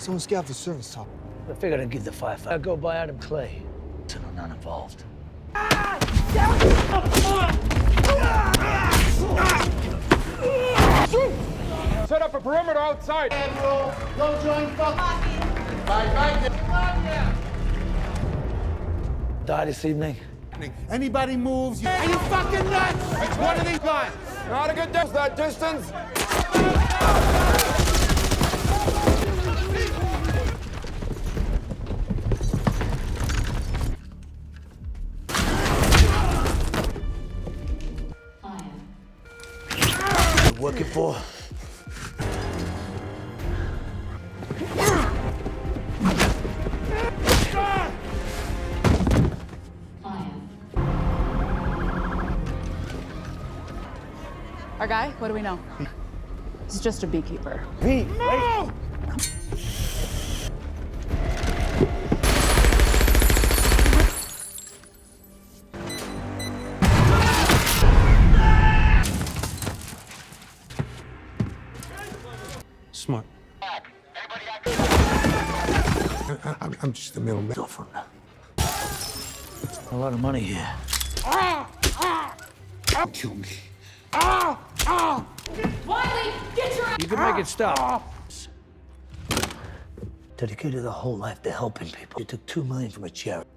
Someone's got the service top. I figured I'd give the firefighter. I'd go by Adam Clay. So I'm not involved. Set up a perimeter outside. Go join Die this evening. Anybody moves, are you fucking nuts? It's one of these guys. Not a good distance. That distance. Working for? Our guy, what do we know? He's just a beekeeper. Pete, No! Smart. I'm just the middleman. go from now. A lot of money here. Kill me. Wiley, get your You can make it stop. Dedicated her whole life to helping people. She took $2 million from a charity.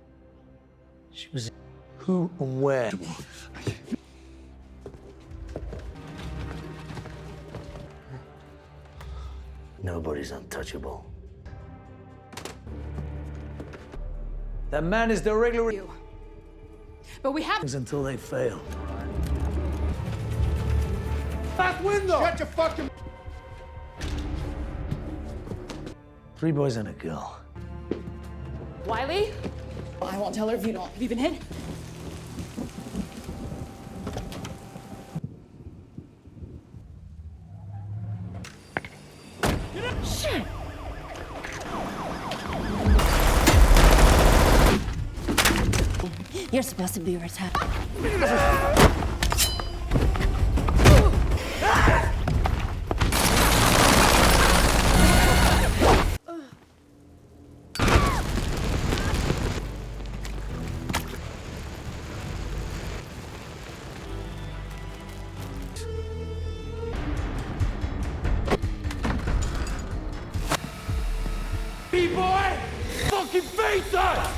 She was who and where? Nobody's untouchable. That man is the regular you. But we have until they fail. Back window. Shut your fucking. 3 boys and a girl. Wiley. I won't tell her if you don't. Have you been hit? Shit. You're supposed to be retired. B-boy! Fucking face us!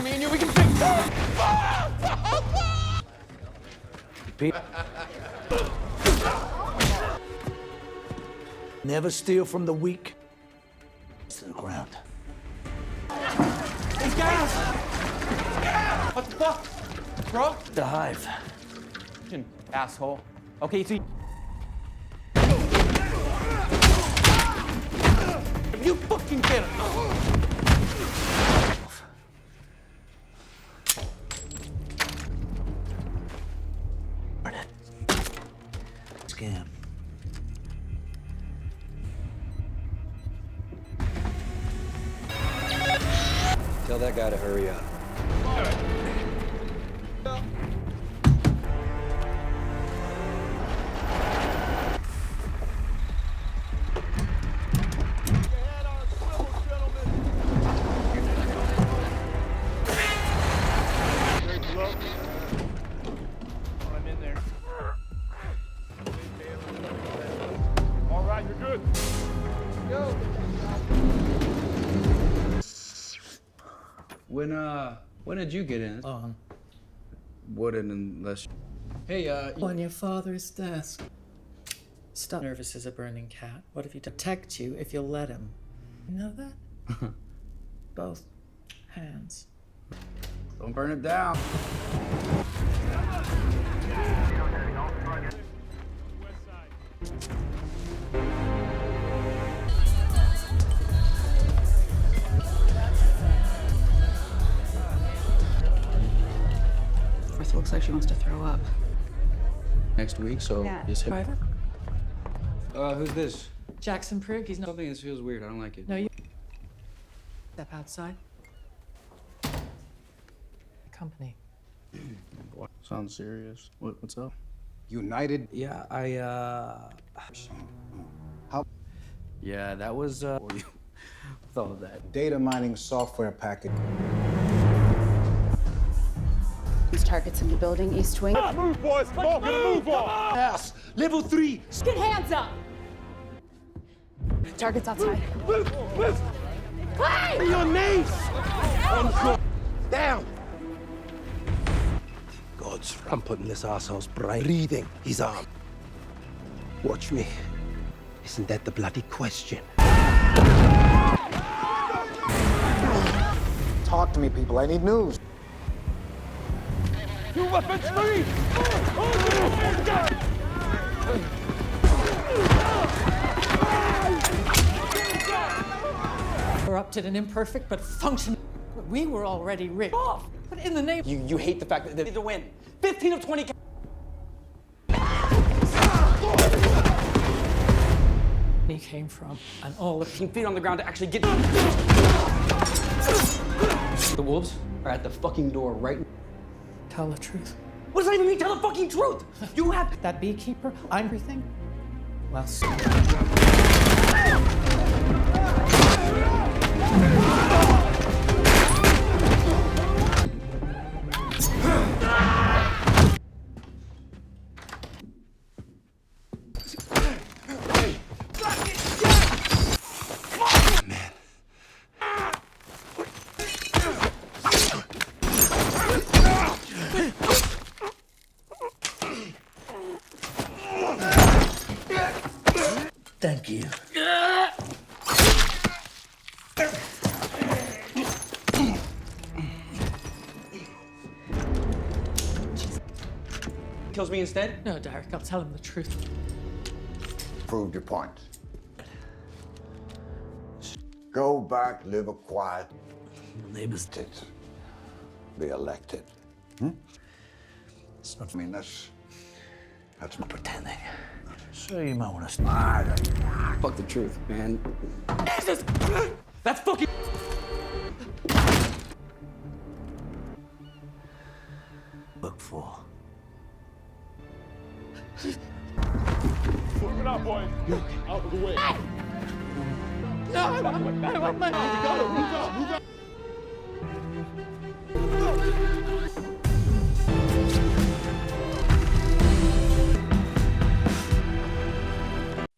Me and you, we can fix this! Pete. Never steal from the weak. To the ground. These guys! What the fuck? Bro? The hive. Fucking asshole. Okay, so if you fucking get it. Burn it. Scam. Tell that guy to hurry up. I'm in there. All right, you're good. Go. When did you get in? Wouldn't unless. Hey, On your father's desk. Stop. Nervous as a burning cat. What if he protect you if you'll let him? You know that? Both hands. Don't burn it down. Looks like she wants to throw up. Next week, so just hit. Private? Who's this? Jackson Prig, he's not. Something that feels weird. I don't like it. No, you. Step outside. Company. What? Sounds serious. What's up? United. Yeah, How? Yeah, that was, what with all of that. Data mining software package. These targets in the building, East Wing. Move, boys! Come on, gonna move on! Yes. Level 3. Get hands up! Targets outside. Hey, your knees! Down. God's I'm putting this asshole's brain. Breathing his arm. Watch me. Isn't that the bloody question? Talk to me, people. I need news. Two weapons free! Corrupted and imperfect, but functional. We were already ripped off. But in the name. You hate the fact that they need to win. 15 of 20. He came from, and all of Feet on the ground to actually get. The wolves are at the fucking door right. tell the truth. What does that even mean? Tell the fucking truth. You have. That beekeeper, I'm everything. Well, Thank you. Kills me instead? no, Derek, I'll tell him the truth. Proved your point. Go back, live a quiet, Neighbors. be elected. It's not I mean, that's not pretending. So you might want to. Fuck the truth, man. Jesus! That's fucking. Look for. Move it out, boys. Out of the way.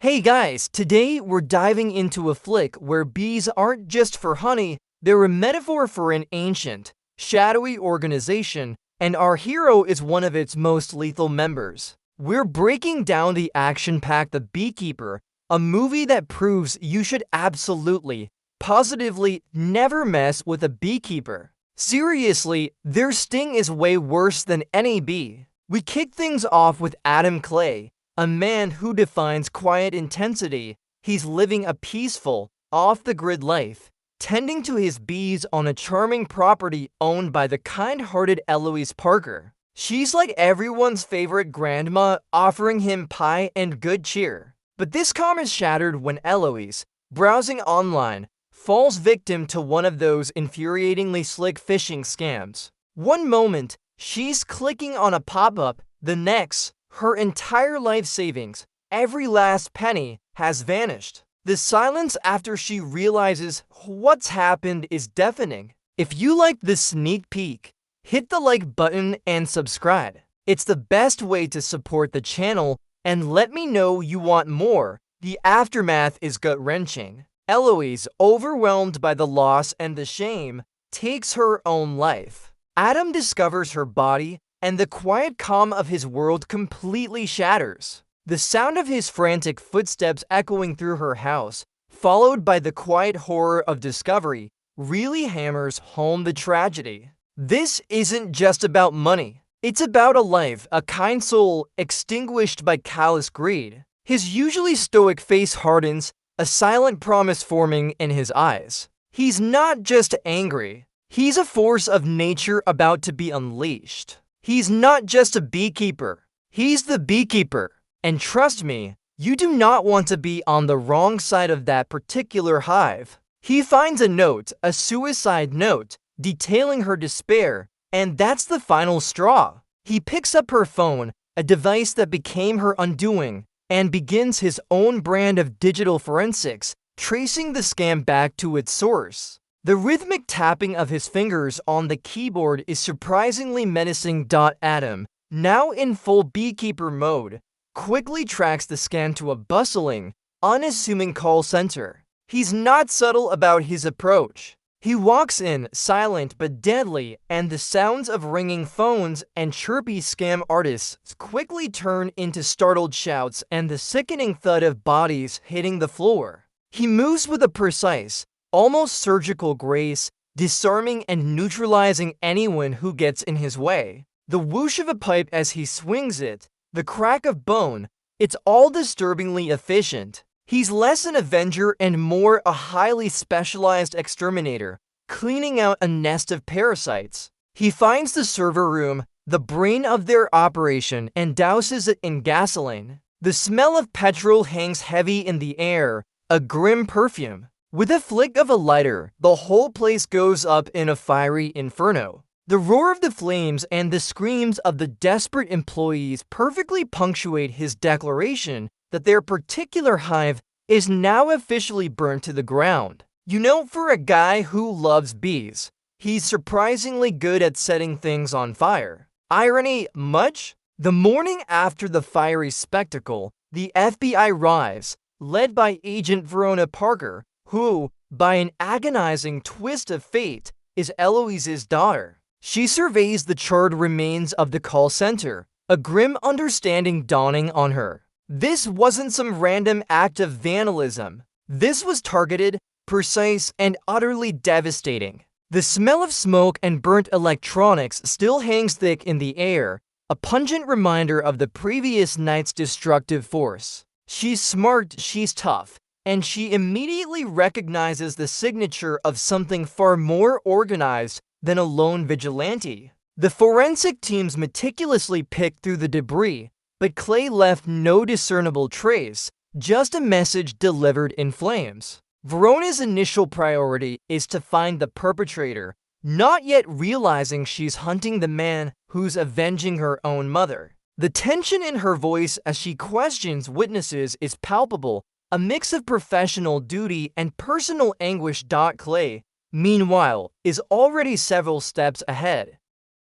Hey guys, today we're diving into a flick where bees aren't just for honey, they're a metaphor for an ancient, shadowy organization, and our hero is one of its most lethal members. We're breaking down the action-packed The Beekeeper, a movie that proves you should absolutely, positively never mess with a beekeeper. Seriously, their sting is way worse than any bee. We kick things off with Adam Clay, a man who defines quiet intensity. He's living a peaceful, off-the-grid life, tending to his bees on a charming property owned by the kind-hearted Eloise Parker. She's like everyone's favorite grandma, offering him pie and good cheer. But this calm is shattered when Eloise, browsing online, falls victim to one of those infuriatingly slick phishing scams. One moment, she's clicking on a pop-up, the next, her entire life savings, every last penny, has vanished. The silence after she realizes what's happened is deafening. If you liked this sneak peek, hit the like button and subscribe. It's the best way to support the channel, and let me know you want more. The aftermath is gut-wrenching. Eloise, overwhelmed by the loss and the shame, takes her own life. Adam discovers her body, and the quiet calm of his world completely shatters. The sound of his frantic footsteps echoing through her house, followed by the quiet horror of discovery, really hammers home the tragedy. This isn't just about money. It's about a life, a kind soul extinguished by callous greed. His usually stoic face hardens, a silent promise forming in his eyes. He's not just angry. He's a force of nature about to be unleashed. He's not just a beekeeper. He's the beekeeper. And trust me, You do not want to be on the wrong side of that particular hive. He finds a note, a suicide note, detailing her despair, and that's the final straw. He picks up her phone, a device that became her undoing, and begins his own brand of digital forensics, tracing the scam back to its source. The rhythmic tapping of his fingers on the keyboard is surprisingly menacing. Adam, now in full Beekeeper mode, quickly tracks the scam to a bustling, unassuming call center. He's not subtle about his approach. He walks in, silent but deadly, and the sounds of ringing phones and chirpy scam artists quickly turn into startled shouts and the sickening thud of bodies hitting the floor. He moves with a precise, almost surgical grace, disarming and neutralizing anyone who gets in his way. The whoosh of a pipe as he swings it, the crack of bone, it's all disturbingly efficient. He's less an avenger and more a highly specialized exterminator, cleaning out a nest of parasites. He finds the server room, the brain of their operation, and douses it in gasoline. The smell of petrol hangs heavy in the air, a grim perfume. With a flick of a lighter, the whole place goes up in a fiery inferno. The roar of the flames and the screams of the desperate employees perfectly punctuate his declaration that their particular hive is now officially burnt to the ground. You know, for a guy who loves bees, he's surprisingly good at setting things on fire. Irony much? The morning after the fiery spectacle, the FBI arrives, led by Agent Verona Parker, who, by an agonizing twist of fate, is Eloise's daughter. She surveys the charred remains of the call center, a grim understanding dawning on her. This wasn't some random act of vandalism. This was targeted, precise, and utterly devastating. The smell of smoke and burnt electronics still hangs thick in the air, a pungent reminder of the previous night's destructive force. She's smart, she's tough, and she immediately recognizes the signature of something far more organized than a lone vigilante. The forensic teams meticulously picked through the debris, but Clay left no discernible trace, just a message delivered in flames. Verona's initial priority is to find the perpetrator, not yet realizing she's hunting the man who's avenging her own mother. The tension in her voice as she questions witnesses is palpable, a mix of professional duty and personal anguish. Clay, meanwhile, is already several steps ahead.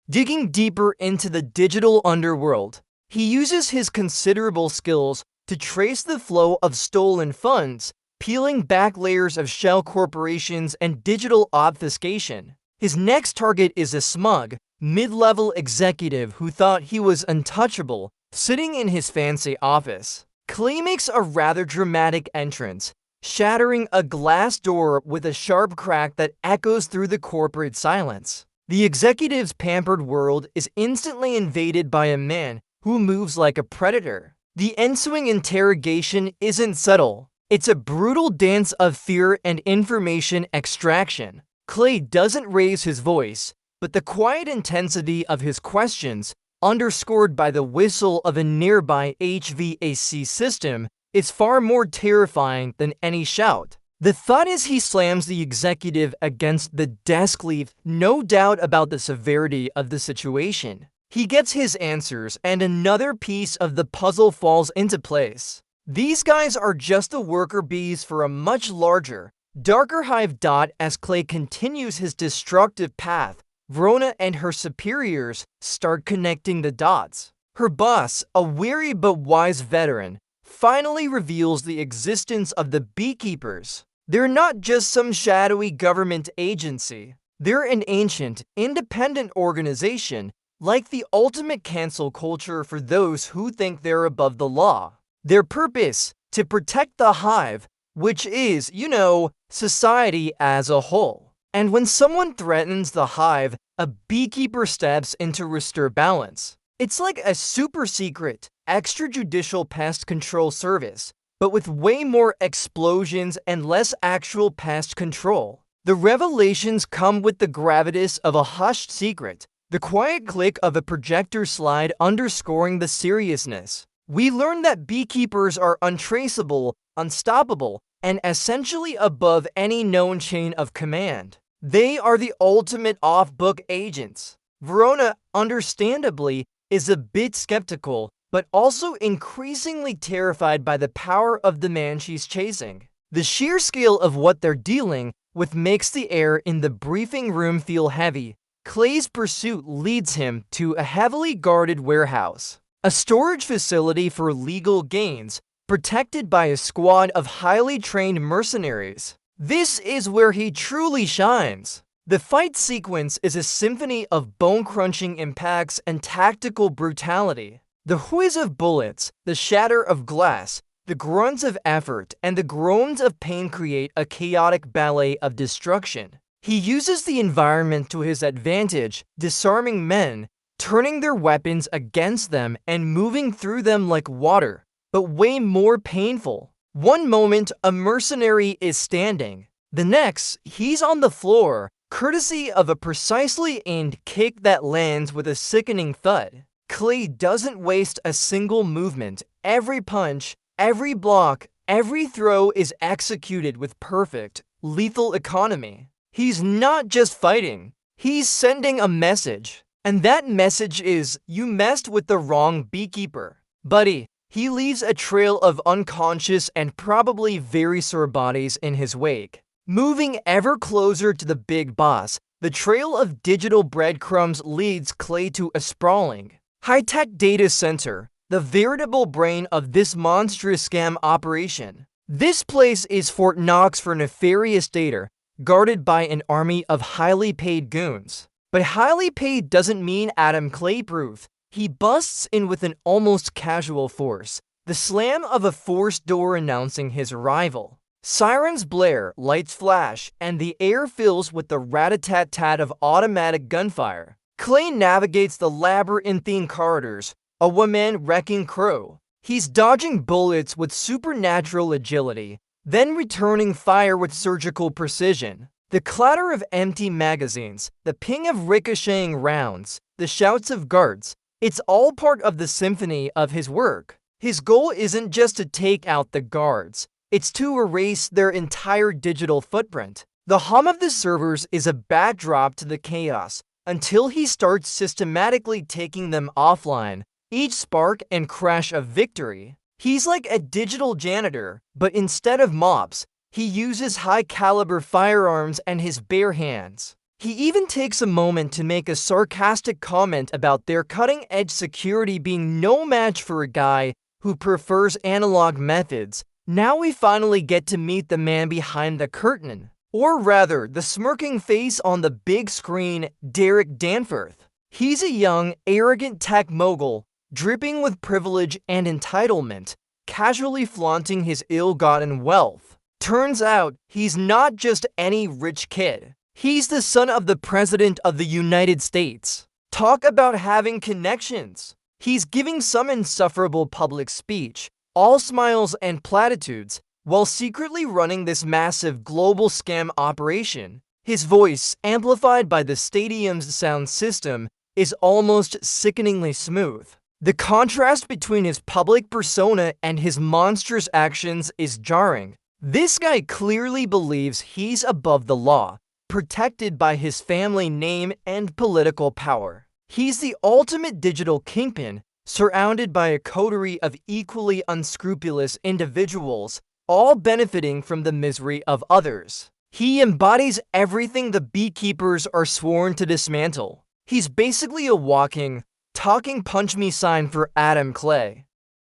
Digging deeper into the digital underworld, he uses his considerable skills to trace the flow of stolen funds, peeling back layers of shell corporations and digital obfuscation. His next target is a smug, mid-level executive who thought he was untouchable, sitting in his fancy office. Clay makes a rather dramatic entrance, shattering a glass door with a sharp crack that echoes through the corporate silence. The executive's pampered world is instantly invaded by a man who moves like a predator. The ensuing interrogation isn't subtle. It's a brutal dance of fear and information extraction. Clay doesn't raise his voice, but the quiet intensity of his questions, underscored by the whistle of a nearby HVAC system, is far more terrifying than any shout. The thought as he slams the executive against the desk leaves no doubt about the severity of the situation. He gets his answers, and another piece of the puzzle falls into place. These guys are just the worker bees for a much larger, darker hive. As Clay continues his destructive path, Verona and her superiors start connecting the dots. Her boss, a weary but wise veteran, finally reveals the existence of the Beekeepers. They're not just some shadowy government agency. They're an ancient, independent organization, like the ultimate cancel culture for those who think they're above the law. Their purpose, to protect the hive, which is, you know, society as a whole. And when someone threatens the hive, a beekeeper steps in to restore balance. It's like a super secret, extrajudicial pest control service, but with way more explosions and less actual pest control. The revelations come with the gravitas of a hushed secret, the quiet click of a projector slide underscoring the seriousness. We learn that beekeepers are untraceable, unstoppable, and essentially above any known chain of command. They are the ultimate off-book agents. Verona, understandably, is a bit skeptical, but also increasingly terrified by the power of the man she's chasing. The sheer scale of what they're dealing with makes the air in the briefing room feel heavy. Clay's pursuit leads him to a heavily guarded warehouse, a storage facility for legal gains, protected by a squad of highly trained mercenaries. This is where he truly shines. The fight sequence is a symphony of bone-crunching impacts and tactical brutality. The whiz of bullets, the shatter of glass, the grunts of effort, and the groans of pain create a chaotic ballet of destruction. He uses the environment to his advantage, disarming men, turning their weapons against them and moving through them like water, but way more painful. One moment, a mercenary is standing. The next, he's on the floor, courtesy of a precisely aimed kick that lands with a sickening thud. Clay doesn't waste a single movement. Every punch, every block, every throw is executed with perfect, lethal economy. He's not just fighting, he's sending a message. And that message is, you messed with the wrong beekeeper. Buddy, he leaves a trail of unconscious and probably very sore bodies in his wake. Moving ever closer to the big boss, the trail of digital breadcrumbs leads Clay to a sprawling, high-tech data center, the veritable brain of this monstrous scam operation. This place is Fort Knox for nefarious data, guarded by an army of highly paid goons. But highly paid doesn't mean Adam Clay-proof. He busts in with an almost casual force, the slam of a forced door announcing his arrival. Sirens blare, lights flash, and the air fills with the rat-a-tat-tat of automatic gunfire. Clay navigates the labyrinthine corridors, a one-man wrecking crew. He's dodging bullets with supernatural agility, then returning fire with surgical precision. The clatter of empty magazines, the ping of ricocheting rounds, the shouts of guards, it's all part of the symphony of his work. His goal isn't just to take out the guards, it's to erase their entire digital footprint. The hum of the servers is a backdrop to the chaos until he starts systematically taking them offline, each spark and crash of victory. He's like a digital janitor, but instead of mops, he uses high-caliber firearms and his bare hands. He even takes a moment to make a sarcastic comment about their cutting-edge security being no match for a guy who prefers analog methods. Now we finally get to meet the man behind the curtain. Or rather, the smirking face on the big screen, Derek Danforth. He's a young, arrogant tech mogul, dripping with privilege and entitlement, casually flaunting his ill-gotten wealth. Turns out, he's not just any rich kid. He's the son of the President of the United States. Talk about having connections. He's giving some insufferable public speech, all smiles and platitudes, while secretly running this massive global scam operation. His voice, amplified by the stadium's sound system, is almost sickeningly smooth. The contrast between his public persona and his monstrous actions is jarring. This guy clearly believes he's above the law, protected by his family name and political power. He's the ultimate digital kingpin, surrounded by a coterie of equally unscrupulous individuals, all benefiting from the misery of others. He embodies everything the Beekeepers are sworn to dismantle. He's basically a walking, talking punch-me sign for Adam Clay.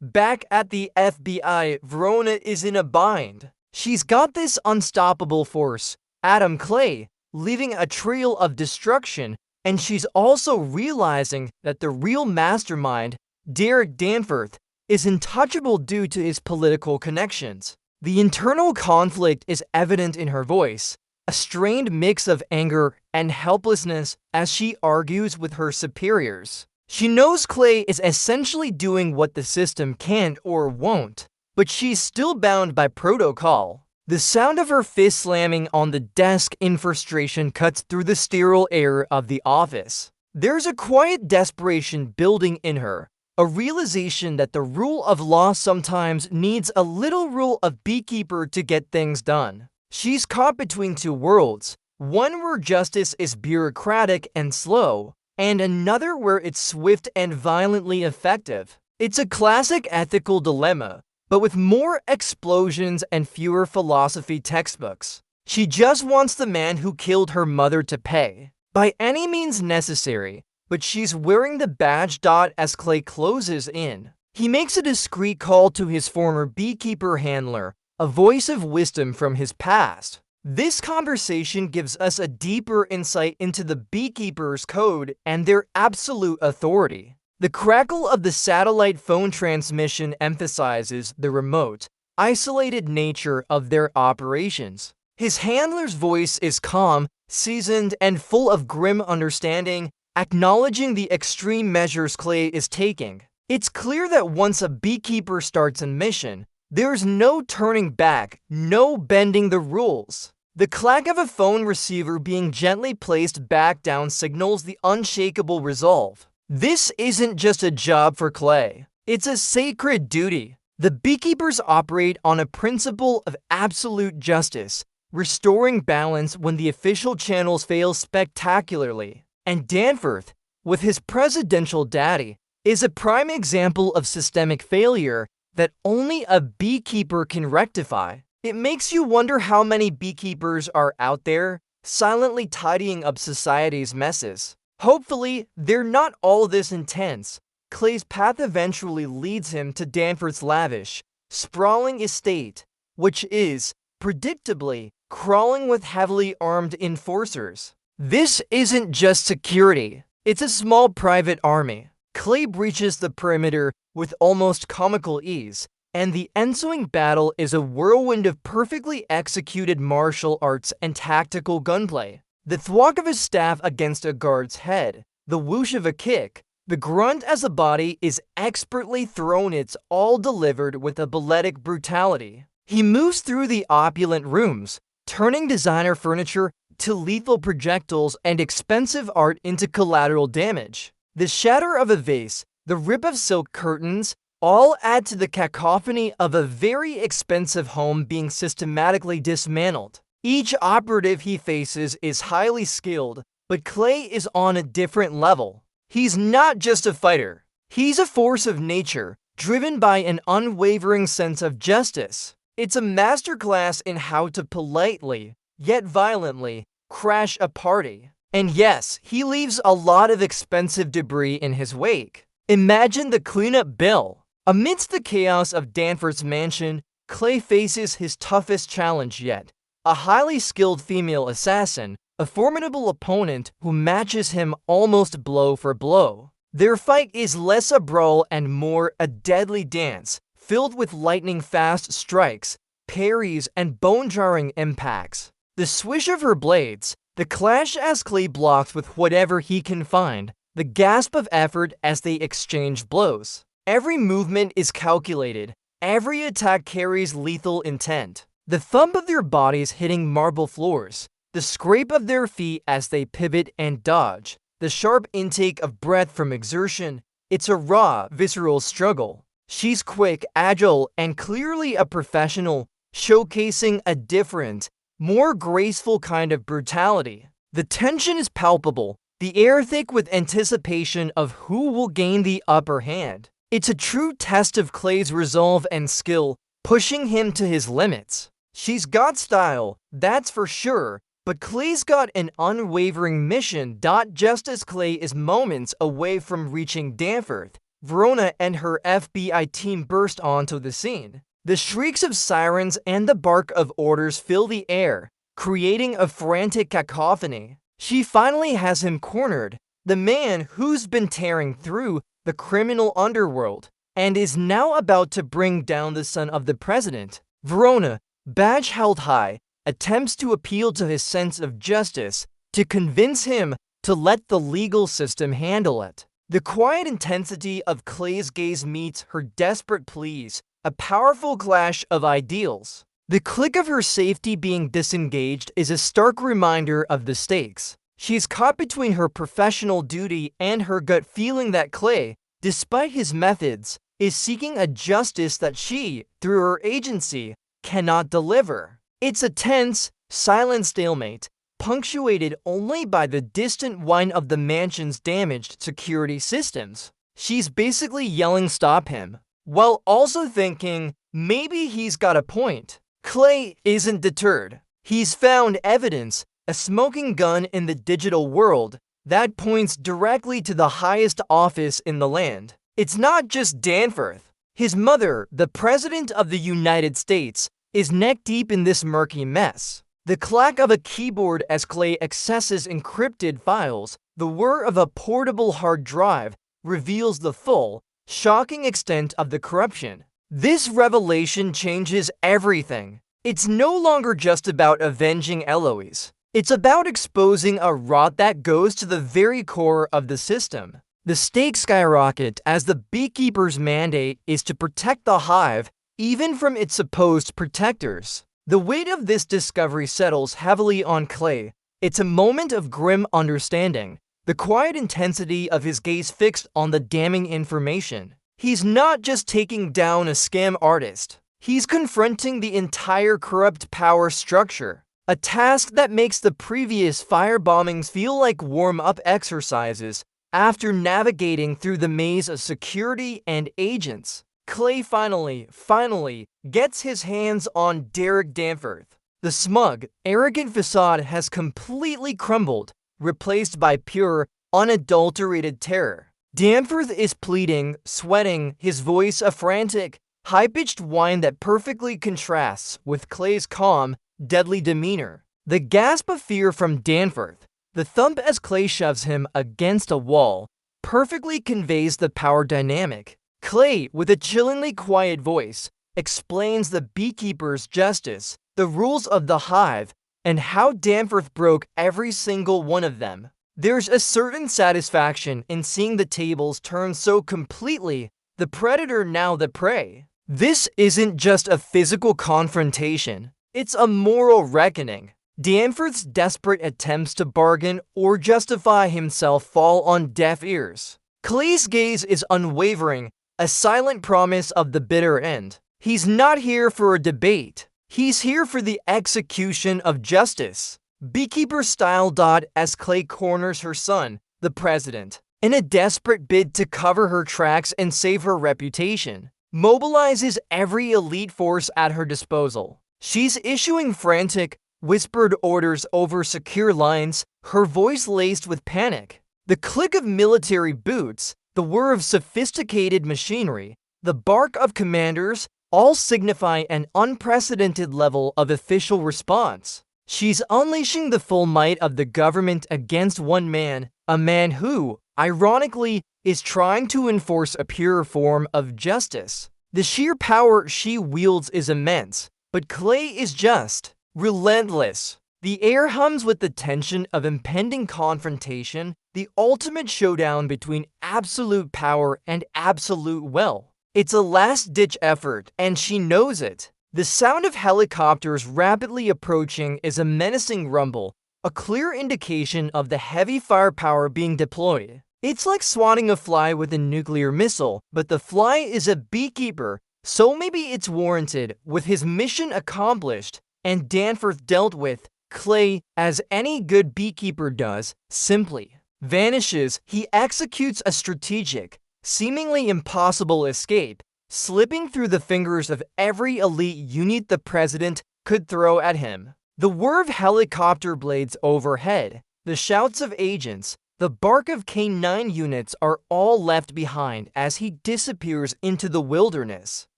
Back at the FBI, Verona is in a bind. She's got this unstoppable force, Adam Clay, leaving a trail of destruction, and she's also realizing that the real mastermind, Derek Danforth, is untouchable due to his political connections. The internal conflict is evident in her voice, a strained mix of anger and helplessness as she argues with her superiors. She knows Clay is essentially doing what the system can't or won't, but she's still bound by protocol. The sound of her fist slamming on the desk in frustration cuts through the sterile air of the office. There's a quiet desperation building in her, a realization that the rule of law sometimes needs a little rule of Beekeeper to get things done. She's caught between two worlds, one where justice is bureaucratic and slow, and another where it's swift and violently effective. It's a classic ethical dilemma, but with more explosions and fewer philosophy textbooks. She just wants the man who killed her mother to pay, by any means necessary, but she's wearing the badge dot as Clay closes in. He makes a discreet call to his former beekeeper handler, a voice of wisdom from his past. This conversation gives us a deeper insight into the Beekeepers' code and their absolute authority. The crackle of the satellite phone transmission emphasizes the remote, isolated nature of their operations. His handler's voice is calm, seasoned, and full of grim understanding, acknowledging the extreme measures Clay is taking. It's clear that once a beekeeper starts a mission, there's no turning back, no bending the rules. The clack of a phone receiver being gently placed back down signals the unshakable resolve. This isn't just a job for Clay, it's a sacred duty. The Beekeepers operate on a principle of absolute justice, restoring balance when the official channels fail spectacularly. And Danforth, with his presidential daddy, is a prime example of systemic failure that only a beekeeper can rectify. It makes you wonder how many beekeepers are out there, silently tidying up society's messes. Hopefully, they're not all this intense. Clay's path eventually leads him to Danforth's lavish, sprawling estate, which is, predictably, crawling with heavily armed enforcers. This isn't just security, it's a small private army. Clay breaches the perimeter with almost comical ease, and the ensuing battle is a whirlwind of perfectly executed martial arts and tactical gunplay. The thwack of his staff against a guard's head, the whoosh of a kick, the grunt as a body is expertly thrown. It's all delivered with a balletic brutality. He moves through the opulent rooms, turning designer furniture to lethal projectiles and expensive art into collateral damage. The shatter of a vase, the rip of silk curtains, all add to the cacophony of a very expensive home being systematically dismantled. Each operative he faces is highly skilled, but Clay is on a different level. He's not just a fighter. He's a force of nature, driven by an unwavering sense of justice. It's a masterclass in how to politely, yet violently, crash a party. And yes, he leaves a lot of expensive debris in his wake. Imagine the cleanup bill. Amidst the chaos of Danforth's mansion, Clay faces his toughest challenge yet, a highly skilled female assassin, a formidable opponent who matches him almost blow for blow. Their fight is less a brawl and more a deadly dance, filled with lightning-fast strikes, parries, and bone-jarring impacts. The swish of her blades, the clash as Clay blocks with whatever he can find, the gasp of effort as they exchange blows. Every movement is calculated, every attack carries lethal intent. The thump of their bodies hitting marble floors, the scrape of their feet as they pivot and dodge, the sharp intake of breath from exertion, it's a raw, visceral struggle. She's quick, agile, and clearly a professional, showcasing a different, more graceful kind of brutality. The tension is palpable, the air thick with anticipation of who will gain the upper hand. It's a true test of Clay's resolve and skill, pushing him to his limits. She's got style, that's for sure, but Clay's got an unwavering mission. Just as Clay is moments away from reaching Danforth, Verona and her FBI team burst onto the scene. The shrieks of sirens and the bark of orders fill the air, creating a frantic cacophony. She finally has him cornered, the man who's been tearing through the criminal underworld, and is now about to bring down the son of the president. Verona, badge held high, attempts to appeal to his sense of justice, to convince him to let the legal system handle it. The quiet intensity of Clay's gaze meets her desperate pleas, a powerful clash of ideals. The click of her safety being disengaged is a stark reminder of the stakes. She's caught between her professional duty and her gut feeling that Clay, despite his methods, is seeking a justice that she, through her agency, cannot deliver. It's a tense, silent stalemate, punctuated only by the distant whine of the mansion's damaged security systems. She's basically yelling "stop him," while also thinking maybe he's got a point. Clay isn't deterred. He's found evidence, a smoking gun in the digital world, that points directly to the highest office in the land. It's not just Danforth. His mother, the President of the United States, is neck-deep in this murky mess. The clack of a keyboard as Clay accesses encrypted files, the whir of a portable hard drive, reveals the full, shocking extent of the corruption. This revelation changes everything. It's no longer just about avenging Eloise. It's about exposing a rot that goes to the very core of the system. The stakes skyrocket as the Beekeepers' mandate is to protect the hive, even from its supposed protectors. The weight of this discovery settles heavily on Clay. It's a moment of grim understanding, the quiet intensity of his gaze fixed on the damning information. He's not just taking down a scam artist. He's confronting the entire corrupt power structure, a task that makes the previous firebombings feel like warm-up exercises after navigating through the maze of security and agents. Clay finally gets his hands on Derek Danforth. The smug, arrogant facade has completely crumbled, replaced by pure, unadulterated terror. Danforth is pleading, sweating, his voice a frantic, high-pitched whine that perfectly contrasts with Clay's calm, deadly demeanor. The gasp of fear from Danforth, the thump as Clay shoves him against a wall, perfectly conveys the power dynamic. Clay, with a chillingly quiet voice, explains the Beekeepers' justice, the rules of the hive, and how Danforth broke every single one of them. There's a certain satisfaction in seeing the tables turn so completely, the predator now the prey. This isn't just a physical confrontation, it's a moral reckoning. Danforth's desperate attempts to bargain or justify himself fall on deaf ears. Clay's gaze is unwavering, a silent promise of the bitter end. He's not here for a debate. He's here for the execution of justice. Beekeeper style. As Clay corners her son, the president, in a desperate bid to cover her tracks and save her reputation, mobilizes every elite force at her disposal. She's issuing frantic, whispered orders over secure lines, her voice laced with panic. The click of military boots, the whir of sophisticated machinery, the bark of commanders, all signify an unprecedented level of official response. She's unleashing the full might of the government against one man, a man who, ironically, is trying to enforce a pure form of justice. The sheer power she wields is immense, but Clay is just relentless. The air hums with the tension of impending confrontation, the ultimate showdown between absolute power and absolute will. It's a last-ditch effort, and she knows it. The sound of helicopters rapidly approaching is a menacing rumble, a clear indication of the heavy firepower being deployed. It's like swatting a fly with a nuclear missile, but the fly is a beekeeper, so maybe it's warranted. With his mission accomplished and Danforth dealt with, Clay, as any good beekeeper does, simply vanishes. He executes a strategic, seemingly impossible escape, slipping through the fingers of every elite unit the president could throw at him. The whir of helicopter blades overhead, the shouts of agents, the bark of K-9 units are all left behind as he disappears into the wilderness.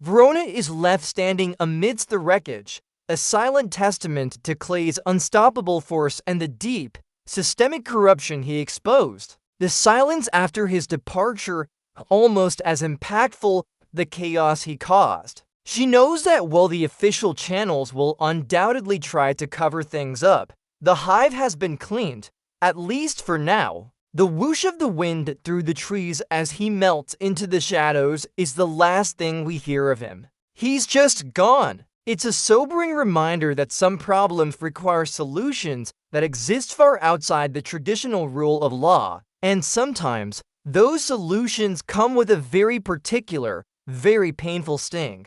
Verona is left standing amidst the wreckage, a silent testament to Clay's unstoppable force and the deep, systemic corruption he exposed. The silence after his departure almost as impactful the chaos he caused. She knows that while the official channels will undoubtedly try to cover things up, the hive has been cleaned, at least for now. The whoosh of the wind through the trees as he melts into the shadows is the last thing we hear of him. He's just gone. It's a sobering reminder that some problems require solutions that exist far outside the traditional rule of law, and sometimes those solutions come with a very particular, very painful sting.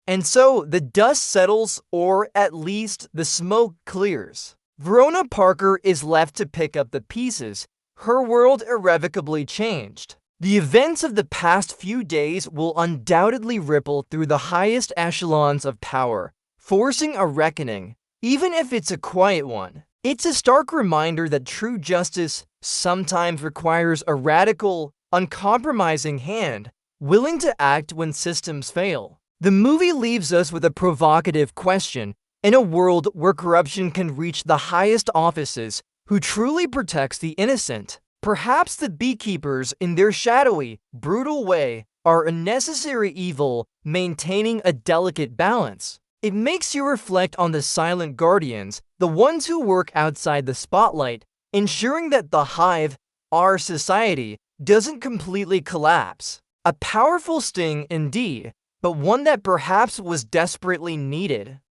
And so the dust settles, or at least the smoke clears. Verona Parker is left to pick up the pieces, her world irrevocably changed. The events of the past few days will undoubtedly ripple through the highest echelons of power, forcing a reckoning, even if it's a quiet one. It's a stark reminder that true justice sometimes requires a radical, uncompromising hand, willing to act when systems fail. The movie leaves us with a provocative question. In a world where corruption can reach the highest offices, who truly protects the innocent? Perhaps the beekeepers, in their shadowy, brutal way, are a necessary evil maintaining a delicate balance. It makes you reflect on the silent guardians, the ones who work outside the spotlight, ensuring that the hive, our society, doesn't completely collapse. A powerful sting indeed, but one that perhaps was desperately needed.